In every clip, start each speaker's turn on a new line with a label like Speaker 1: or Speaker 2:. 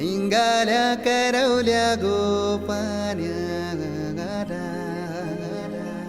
Speaker 1: निघाल्या करवल्या गोपान्या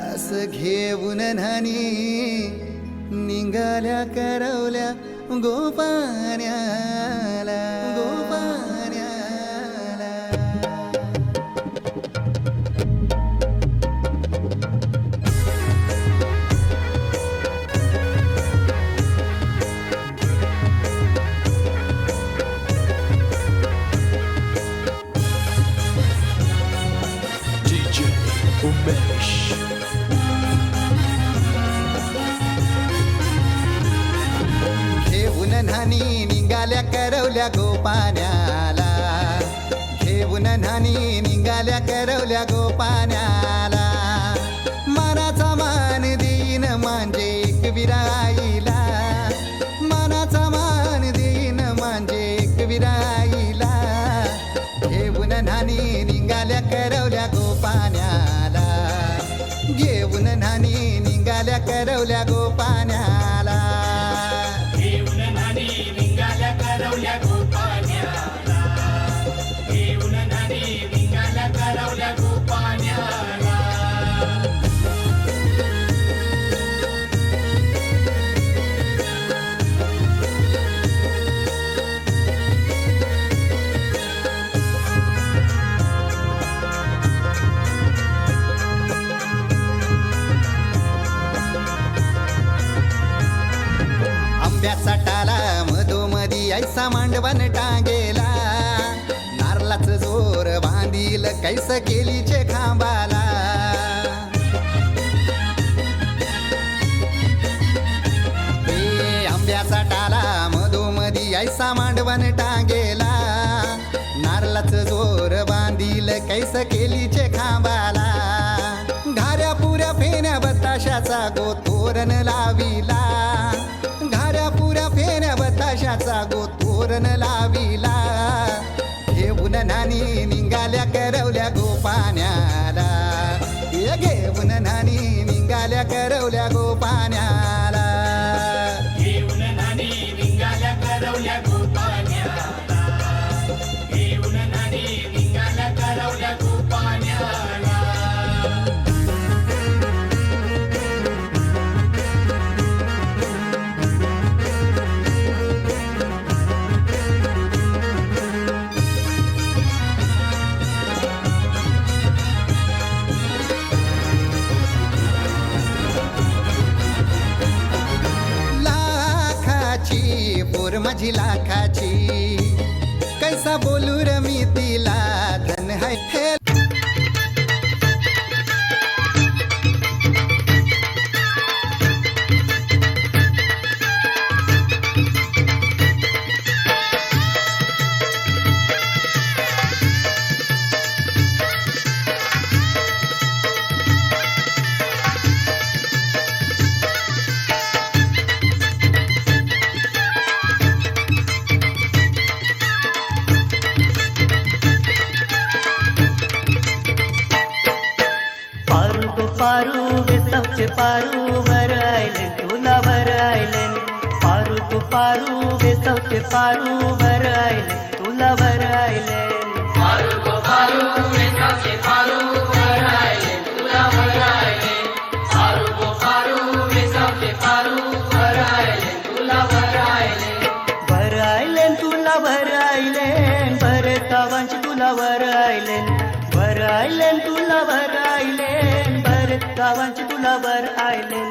Speaker 1: असं घेऊन न्हाणी निघाल्या करवल्या गोपान्याला
Speaker 2: उमेश
Speaker 1: घेऊन न्हाणी निघाल्या करवल्या गोपान्याला घेऊन न्हाणी निघाल्या करवल्या गोपान्याला मनाचा मान देईन म्हणजे एक विराईला मनाचा मान देईन म्हणजे एक विराईला घेऊन न्हाणी निघाल्या करवल्या गोपान्याला घेऊन न्हाणी निघाल्या करवल्या गोपान्याला
Speaker 3: घेऊन न्हाणी निघाल्या करवल्या गोपान्याला घेऊन न्हाणी निघाल्या करवल्या गोपान्याला आंब्याचा टाला मधोमधी ऐसा मांडवण टांगेला नारळाच जोर बांधील कैस केलीचे खांबाला आंब्याचा टाला मधोमधी ऐसा मांडवण टांगेला नारळाच जोर बांधील कैस केलीचे खांबाला घाऱ्या पुऱ्या फेण्या बताशाचा गोतोरण लाविला घाऱ्या पुऱ्या फेण्या बताशाचा गोतोरण लाविला घेऊन न्हाणी निघाल्या करवल्या गोपान्याला घेऊन न्हाणी निघाल्या करवल्या गोपान्याला घेऊन न्हाणी निघाल्या करवल्या गोपान्याला घेऊन न्हाणी निघाल्या करवल्या गोपान्याला पोर माझी लाखाची कैसा बोलू र मी तिला धन है हे
Speaker 4: पारू बेसवचे पारू भरायले तुला भरायले पारू तू पारू बेसवचे पारू भरायले तुला भरायले
Speaker 3: पारू गो पारू बेसवचे पारू भरायले तुला भरायले पारू गो पारू बेसवचे पारू भरायले तुला भरायले
Speaker 4: भरायले तुला भरायले बरे कावांची तुला भरायले भरायले तुला भरायले बरे कावांची तुला भरायले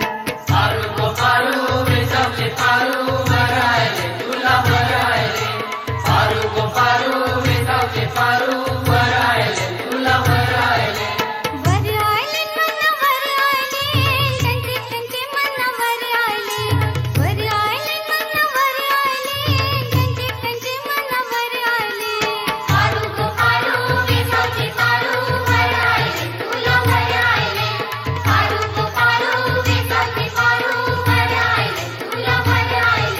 Speaker 3: पारू गो पारू बेसवचे पारू भरायले तुला भरायले पारू गो पारू बेसवचे पारू भरायले तुला भरायले
Speaker 5: भरायले मना भरायले त्यांचे त्यांचे मना भरायले भरायले मना भरायले त्यांचे त्यांचे मना भरायले पारू गो पारू बेसवचे पारू भरायले तुला भरायले पारू गो पारू बेसवचे पारू भरायले तुला भरायले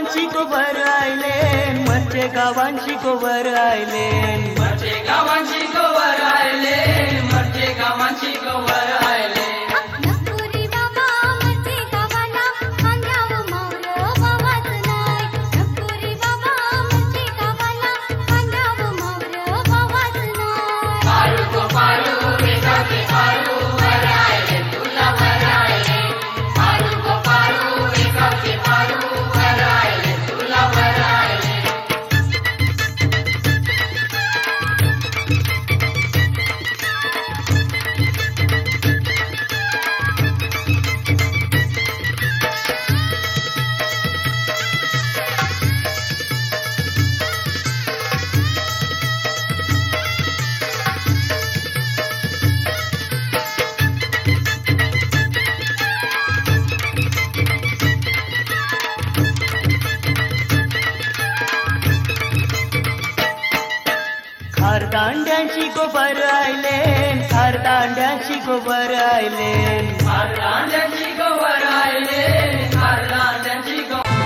Speaker 4: गावांची गोबर आयले मरचे गावांची गोबर आयले
Speaker 6: मरचे गावांची गोवर आयले मरचे गावांची गोवर आयले
Speaker 5: नकुरी बाबा मरते गावाला कांद्यावर मावरं भावाच नाय नकुरी बाबा मरते गावाला कांद्यावर मावरं भावाच नाय
Speaker 6: पारू गो पारू वेसाचे पारू वर आयले तुला वर आयले पारू गो पारू वेसाचे पारू वर आयले तुला वर आयले
Speaker 4: खारदांड्यांची गोबर आयले खारदांड्यांची गोबर आयले
Speaker 6: खारदांड्यांची गोवर आयले खारदांड्यांची गोवर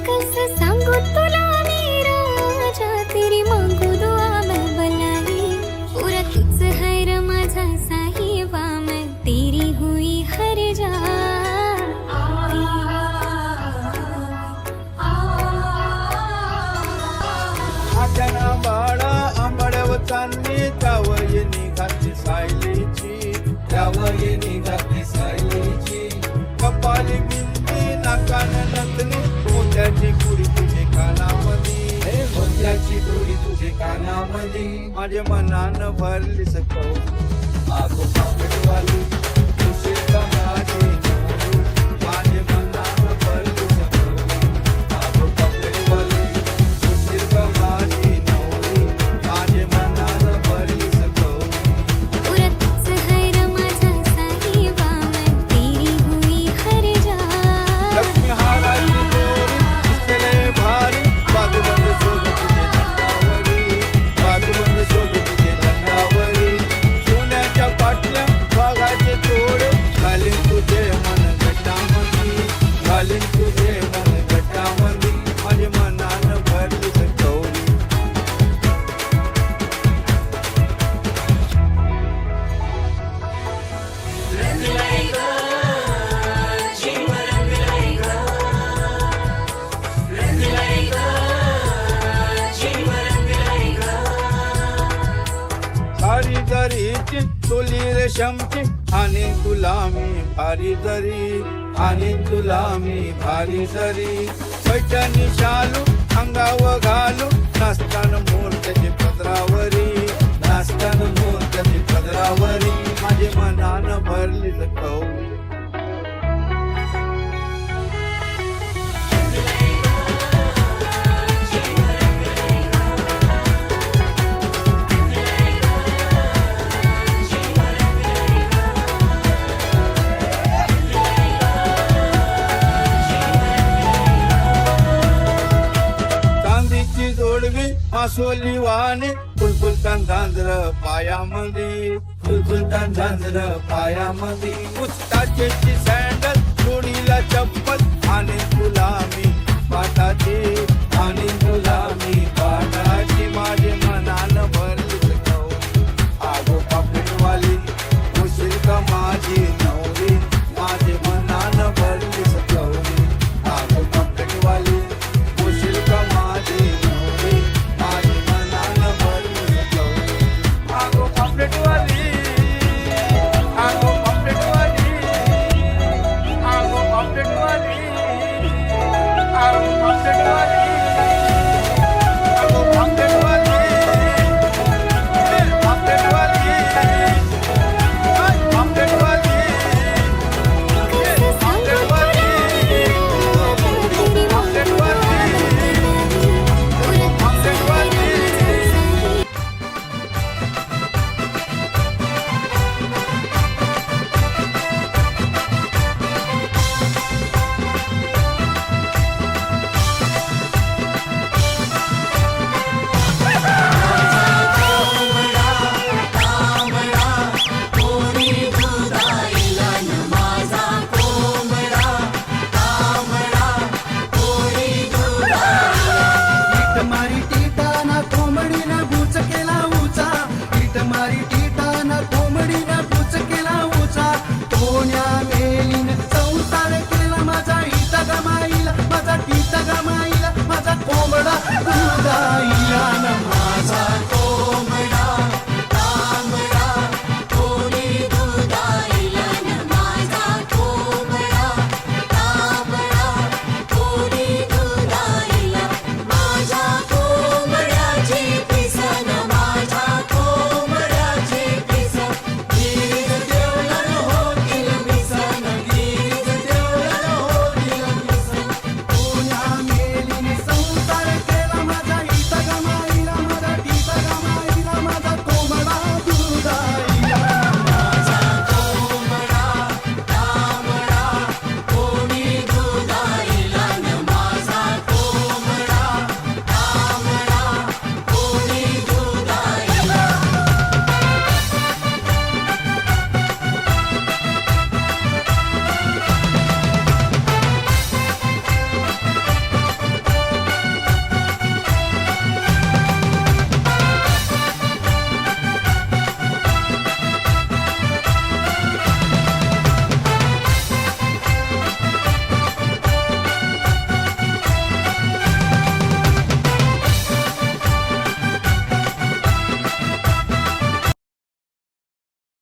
Speaker 5: कसं सांगू तुला मी राजा तेरी मागू दुआ मैं बनाई पूरा तुझ है र माझा साहिबा मैं तेरी हुई हर जा
Speaker 7: आजना बाळा आंबड्यावतांनी त्यावर ये निघाली सायलीची त्यावर ये निघाली सायलीची कपाली बिंदी नाकान नथनी मोत्याची कुडी तुझे कानामध्ये मोत्याची कुडी तुझे कानामध्ये माझ्या मनानं भरली सकौ आगो पापडवाली तुझे कमाचे माझे मनानं भरली सकौ आगो पापडवाली तुझे कमाचे माझे मनानं भरली सकौ
Speaker 5: पूरा तुझ है र माझा साहिबा मैं तेरी हुई हर जा
Speaker 7: लक्ष्मी हाराची दोरी दिसले भारी बाजूबंद शोध तुझे दंडावरी बाजूबंद शोध तुझे दंडावरी सोन्याच्या पाटल्या वाघाचे चोली रेशमची आणि तुला मी भारी जरी आणि तुला मी भारी जरी पैठणी शालू अंगावर घालू नाचताना मोरच्याची पदरावरी नाचताना मोरच्याची पदरावरी माझे मनानं भरली कवली चांदीची जोडवी मासोली वाहने फुलफुलतान झांजर पायामध्ये फुलफुलतान झांजर पायामध्ये पुस्तकाची सँडल जोडीला चप्पल आणि तुला मी पाठाची आणि तुला मी